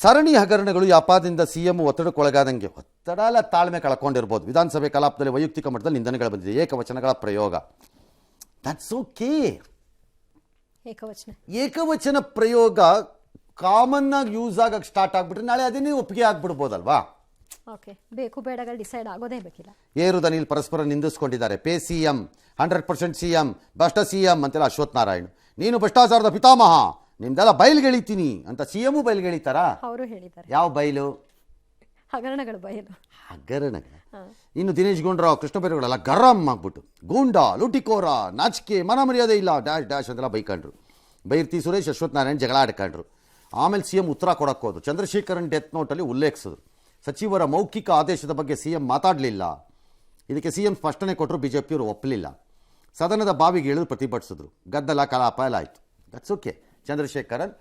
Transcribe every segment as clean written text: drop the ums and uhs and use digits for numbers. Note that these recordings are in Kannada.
ಸರಣಿ ಹಗರಣಗಳು ಆಪಾದದಿಂದ ಸಿಎಂ ಒತ್ತಡಕ್ಕೊಳಗಾದಂಗೆ ಒತ್ತಡ ಅಲ್ಲ ತಾಳ್ಮೆ ಕಳ್ಕೊಂಡಿರ್ಬೋದು. ವಿಧಾನಸಭೆ ಕಲಾಪದಲ್ಲಿ ವೈಯಕ್ತಿಕ ಮಟ್ಟದಲ್ಲಿ ನಿಂದನೆಗಳು ಬಂದಿದೆ. ಏಕವಚನಗಳ ಪ್ರಯೋಗ, ದಟ್ಸ್ ಓಕೆ. ಏಕವಚನ ಪ್ರಯೋಗ ಕಾಮನ್ ಆಗಿ ಯೂಸ್ ಆಗಕ್ಕೆ ಸ್ಟಾರ್ಟ್ ಆಗ್ಬಿಟ್ರೆ ನಾಳೆ ಅದನ್ನೇ ಒಪ್ಪಿಗೆ ಆಗ್ಬಿಡ್ಬೋದಲ್ವಾ? ಬೇಕು ಬೇಡಗಳು ಡಿಸೈಡ್ ಆಗೋದೇ ಬೇಕಿಲ್ಲ. ಏರುದ ನೀಲ್ ಪರಸ್ಪರ ನಿಂದಿಸ್ಕೊಂಡಿದ್ದಾರೆ. ಪೇ ಸಿಎಂ, 100% ಸಿಎಂ, ಭ್ರಷ್ಟ ಸಿಎಂ ಅಂತೆಲ್ಲ ಅಶ್ವಥ್ ನಾರಾಯಣ್. ನೀನು ಭ್ರಷ್ಟಾಚಾರದ ಪಿತಾಮಹ, ನಿಮ್ದೆಲ್ಲ ಬಯಲ್ಗೆಳಿತೀನಿ ಅಂತ ಸಿಎಂ ಬಯಲ್ಗೆಳಿತಾರ? ಅವರು ಹೇಳಿದ್ದಾರೆ. ಯಾವ ಬಯಲು? ಹಗರಣಗಳು ಬಯಲು. ಹಗರಣಗಳ. ಇನ್ನು ದಿನೇಶ್ ಗುಂಡೂರಾವ್, ಕೃಷ್ಣ ಬೈರೇಗೌಡ ಗರಂ ಆಗ್ಬಿಟ್ಟು ಗೂಂಡ, ಲುಟಿಕೋರ, ನಾಚಿಕೆ, ಮನ ಮರ್ಯಾದೆ ಇಲ್ಲ, ಡ್ಯಾಶ್ ಡ್ಯಾಶ್ ಅಂತೆಲ್ಲ ಬೈಕೊಂಡ್ರು. ಬೈರ್ತಿ ಸುರೇಶ್, ಅಶ್ವಥ್ ನಾರಾಯಣ್ ಜಗಳ ಆಡ್ಕೊಂಡ್ರು. ಆಮೇಲೆ ಸಿಎಂ ಉತ್ತರ ಕೊಡಕ್ಕೆ ಹೋದ್ರು. ಚಂದ್ರಶೇಖರನ್ ಡೆತ್ ನೋಟಲ್ಲಿ ಉಲ್ಲೇಖಿಸಿದ್ರು. ಸಚಿವರ ಮೌಖಿಕ ಆದೇಶದ ಬಗ್ಗೆ ಸಿಎಂ ಮಾತಾಡಲಿಲ್ಲ. ಇದಕ್ಕೆ ಸಿಎಂ ಸ್ಪಷ್ಟನೆ ಕೊಟ್ಟರು. ಬಿಜೆಪಿಯವರು ಒಪ್ಪಲಿಲ್ಲ. ಸದನದ ಬಾವಿಗೆ ಇಳಿದು ಪ್ರತಿಭಟಿಸಿದ್ರು. ಗದ್ದಲ ಕಲಾಪ ಎಲ್ಲ ಆಯಿತು. That's okay. ಚಂದ್ರಶೇಖರನ್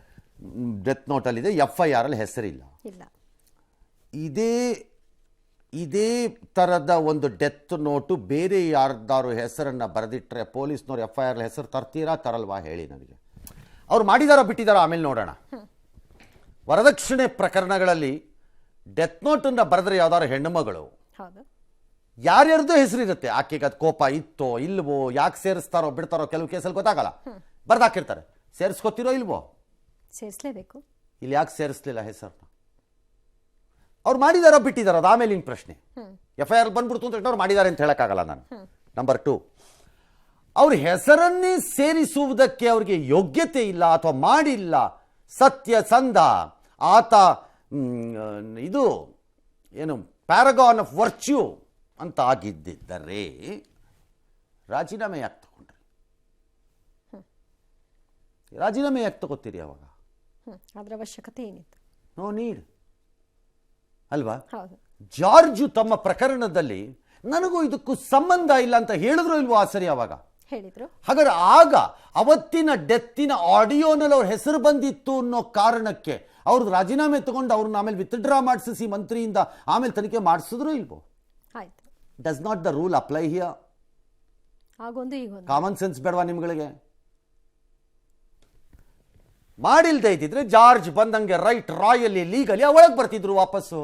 ಡೆತ್ ನೋಟಲ್ಲಿದೆ, FIR ಅಲ್ಲಿ ಹೆಸರಿಲ್ಲ. ಇದೇ ಥರದ ಒಂದು ಡೆತ್ ನೋಟು ಬೇರೆ ಯಾರ್ದಾರು ಹೆಸರನ್ನು ಬರೆದಿಟ್ಟರೆ ಪೊಲೀಸ್ನವ್ರು FIR ಹೆಸರು ತರ್ತೀರಾ ತರಲ್ವಾ ಹೇಳಿ ನನಗೆ. ಅವ್ರು ಮಾಡಿದಾರೋ ಬಿಟ್ಟಿದಾರೋ ಆಮೇಲೆ ನೋಡೋಣ. ವರದಕ್ಷಿಣೆ ಪ್ರಕರಣಗಳಲ್ಲಿ ಡೆತ್ ನೋಟನ್ನು ಬರೆದ್ರೆ ಯಾವ್ದಾದ್ರು ಹೆಣ್ಣು ಮಗಳು ಯಾರ್ಯಾರ್ದು ಹೆಸರಿರುತ್ತೆ. ಆಕೆಗೆ ಅದು ಕೋಪ ಇತ್ತೋ ಇಲ್ವೋ, ಯಾಕೆ ಸೇರಿಸ್ತಾರೋ ಬಿಡ್ತಾರೋ ಕೆಲವು ಕೇಸಲ್ಲಿ ಗೊತ್ತಾಗಲ್ಲ. ಬರ್ದಾಕಿರ್ತಾರೆ. ಸೇರಿಸ್ಕೊತಿರೋ ಇಲ್ವೋ? ಸೇರಿಸಲೇಬೇಕು. ಇಲ್ಲಿ ಯಾಕೆ ಸೇರಿಸ್ಲಿಲ್ಲ ಹೆಸರನ್ನ? ಅವ್ರು ಮಾಡಿದಾರೋ ಬಿಟ್ಟಿದಾರೋ ಅದು ಆಮೇಲೆ ಇನ್ ಪ್ರಶ್ನೆ. FIR ಬಂದ್ಬಿಡ್ತು ಅಂತ ಅವ್ರು ಮಾಡಿದ್ದಾರೆ ಅಂತ ಹೇಳಕ್ಕಾಗಲ್ಲ ನಾನು. ನಂಬರ್ 2, ಅವ್ರ ಹೆಸರನ್ನೇ ಸೇರಿಸುವುದಕ್ಕೆ ಅವ್ರಿಗೆ ಯೋಗ್ಯತೆ ಇಲ್ಲ ಅಥವಾ ಮಾಡಿಲ್ಲ. ಸತ್ಯಸಂಧ ಆತ ಇದು ಏನು ಪ್ಯಾರಗಾನ್ ಆಫ್ ವರ್ಚ್ಯೂ ಅಂತ ಆಗಿದ್ದರೆ ರಾಜೀನಾಮೆ ಯಾಕೆ ತಗೊಂಡ್ರಿ? ರಾಜೀನಾಮೆ ಯಾಕೆ ತಗೋತೀರಿ ಅವಾಗ? ಅದರ ಅವಶ್ಯಕತೆ ಏನಿತ್ತು? ನೋ ನೀಡ್ ಅಲ್ವಾ? ಜಾರ್ಜು ತಮ್ಮ ಪ್ರಕರಣದಲ್ಲಿ ನನಗೂ ಇದಕ್ಕೂ ಸಂಬಂಧ ಇಲ್ಲ ಅಂತ ಹೇಳಿದ್ರು ಇಲ್ವೋ ಆ ಸರಿ? ಅವಾಗ ಹೇಳಿದ್ರು. ಹಾಗಾದ್ರೆ ಆಗ ಅವತ್ತಿನ ಡೆತ್ತಿನ ಆಡಿಯೋನಲ್ಲಿ ಅವ್ರ ಹೆಸರು ಬಂದಿತ್ತು ಅನ್ನೋ ಕಾರಣಕ್ಕೆ ಅವ್ರದ್ದು ರಾಜೀನಾಮೆ ತಗೊಂಡು ಅವ್ರನ್ನ ಆಮೇಲೆ ವಿತ್ಡ್ರಾ ಮಾಡಿಸಿ ಮಂತ್ರಿಯಿಂದ ಆಮೇಲೆ ತನಿಖೆ ಮಾಡಿಸಿದ್ರು ಇಲ್ವೋ? ಆಯ್ತು. Does not the rule apply here? ಆಗೊಂದು ಈಗೊಂದು ಕಾಮನ್ ಸೆನ್ಸ್ ಬೇಡವಾ ನಿಮ್ಗಳಿಗೆ? ಮಾಡಿಲ್ದೇ ಇದ್ದಿದ್ರೆ ಜಾರ್ಜ್ ಬಂದಂಗೆ ರೈಟ್ ರಾಯಲಿ ಲೀಗಲಿ ಒಳಗೆ ಬರ್ತಿದ್ರು ವಾಪಸ್ಸು.